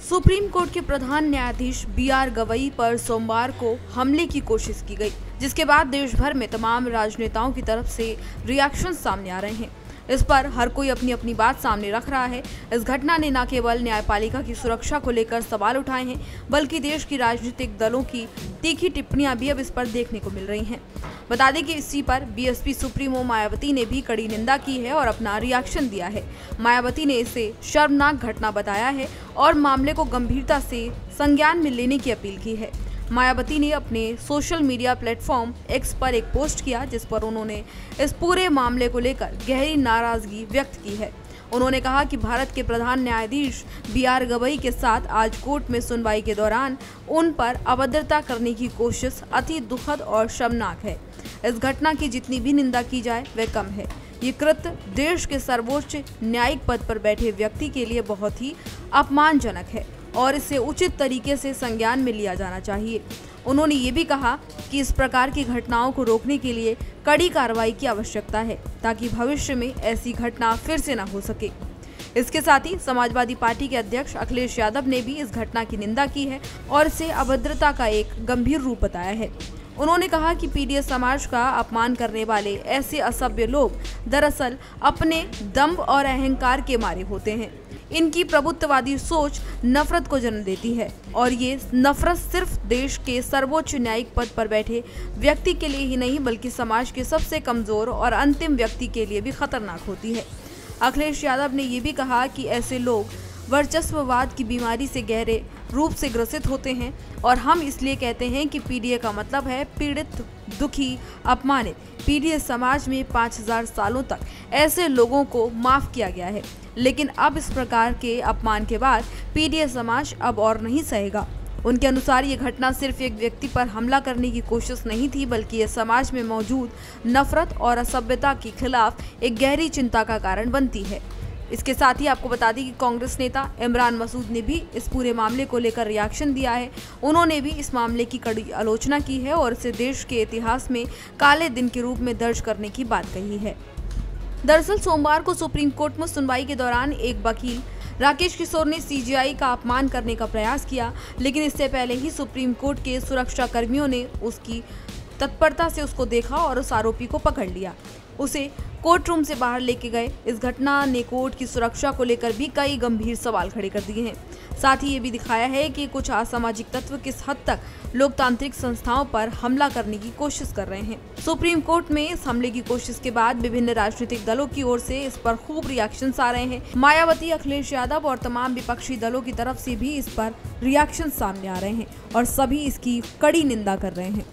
Supreme court के प्रधान न्यायाधीश B R. Gavai पर सोमवार को हमले की कोशिश की गई, जिसके बाद देश भर में तमाम राजनेताओं की तरफ से रिएक्शन सामने आ रहे हैं। इस पर हर कोई अपनी अपनी बात सामने रख रहा है। इस घटना ने न केवल न्यायपालिका की सुरक्षा को लेकर सवाल उठाए हैं, बल्कि देश की राजनीतिक दलों की तीखी टिप्पणियां भी अब इस पर देखने को मिल रही हैं। बता दें कि इसी पर बीएसपी सुप्रीमो मायावती ने भी कड़ी निंदा की है और अपना रिएक्शन दिया है। मायावती ने इसे शर्मनाक घटना बताया है और मामले को गंभीरता से संज्ञान में लेने की अपील की है। मायावती ने अपने सोशल मीडिया प्लेटफॉर्म एक्स पर एक पोस्ट किया, जिस पर उन्होंने इस पूरे मामले को लेकर गहरी नाराजगी व्यक्त की है। उन्होंने कहा कि भारत के प्रधान न्यायाधीश बी.आर. गवई के साथ आज कोर्ट में सुनवाई के दौरान उन पर अभद्रता करने की कोशिश अति दुखद और शर्मनाक है। इस घटना की जितनी भी निंदा की जाए वह कम है। ये कृत्य देश के सर्वोच्च न्यायिक पद पर बैठे व्यक्ति के लिए बहुत ही अपमानजनक है और इसे उचित तरीके से संज्ञान में लिया जाना चाहिए। उन्होंने ये भी कहा कि इस प्रकार की घटनाओं को रोकने के लिए कड़ी कार्रवाई की आवश्यकता है, ताकि भविष्य में ऐसी घटना फिर से न हो सके। इसके साथ ही समाजवादी पार्टी के अध्यक्ष अखिलेश यादव ने भी इस घटना की निंदा की है और इसे अभद्रता का एक गंभीर रूप बताया है। उन्होंने कहा कि पीडीएस समाज का अपमान करने वाले ऐसे असभ्य लोग दरअसल अपने दंभ और अहंकार के मारे होते हैं। इनकी प्रभुत्ववादी सोच नफरत को जन्म देती है और ये नफरत सिर्फ देश के सर्वोच्च न्यायिक पद पर बैठे व्यक्ति के लिए ही नहीं, बल्कि समाज के सबसे कमजोर और अंतिम व्यक्ति के लिए भी खतरनाक होती है। अखिलेश यादव ने ये भी कहा कि ऐसे लोग वर्चस्ववाद की बीमारी से गहरे रूप से ग्रसित होते हैं और हम इसलिए कहते हैं कि पीडीए का मतलब है पीड़ित, दुखी, अपमानित। पीडीएस समाज में 5000 सालों तक ऐसे लोगों को माफ किया गया है, लेकिन अब इस प्रकार के अपमान के बाद पीडीएस समाज अब और नहीं सहेगा। उनके अनुसार ये घटना सिर्फ एक व्यक्ति पर हमला करने की कोशिश नहीं थी, बल्कि ये समाज में मौजूद नफरत और असभ्यता के खिलाफ एक गहरी चिंता का कारण बनती है। इसके साथ ही आपको बता दें कि कांग्रेस नेता इमरान मसूद ने भी इस पूरे मामले को लेकर रिएक्शन दिया है। उन्होंने भी इस मामले की कड़ी आलोचना की है और इसे देश के इतिहास में काले दिन के रूप में दर्ज करने की बात कही है। दरअसल सोमवार को सुप्रीम कोर्ट में सुनवाई के दौरान एक वकील राकेश किशोर ने सीजेआई का अपमान करने का प्रयास किया, लेकिन इससे पहले ही सुप्रीम कोर्ट के सुरक्षा कर्मियों ने उसकी तत्परता से उसको देखा और उस आरोपी को पकड़ लिया, उसे कोर्ट रूम से बाहर लेके गए। इस घटना ने कोर्ट की सुरक्षा को लेकर भी कई गंभीर सवाल खड़े कर दिए हैं। साथ ही ये भी दिखाया है कि कुछ असामाजिक तत्व किस हद तक लोकतांत्रिक संस्थाओं पर हमला करने की कोशिश कर रहे हैं। सुप्रीम कोर्ट में इस हमले की कोशिश के बाद विभिन्न राजनीतिक दलों की ओर से इस पर खूब रिएक्शंस आ रहे हैं। मायावती, अखिलेश यादव और तमाम विपक्षी दलों की तरफ से भी इस पर रिएक्शन सामने आ रहे हैं और सभी इसकी कड़ी निंदा कर रहे हैं।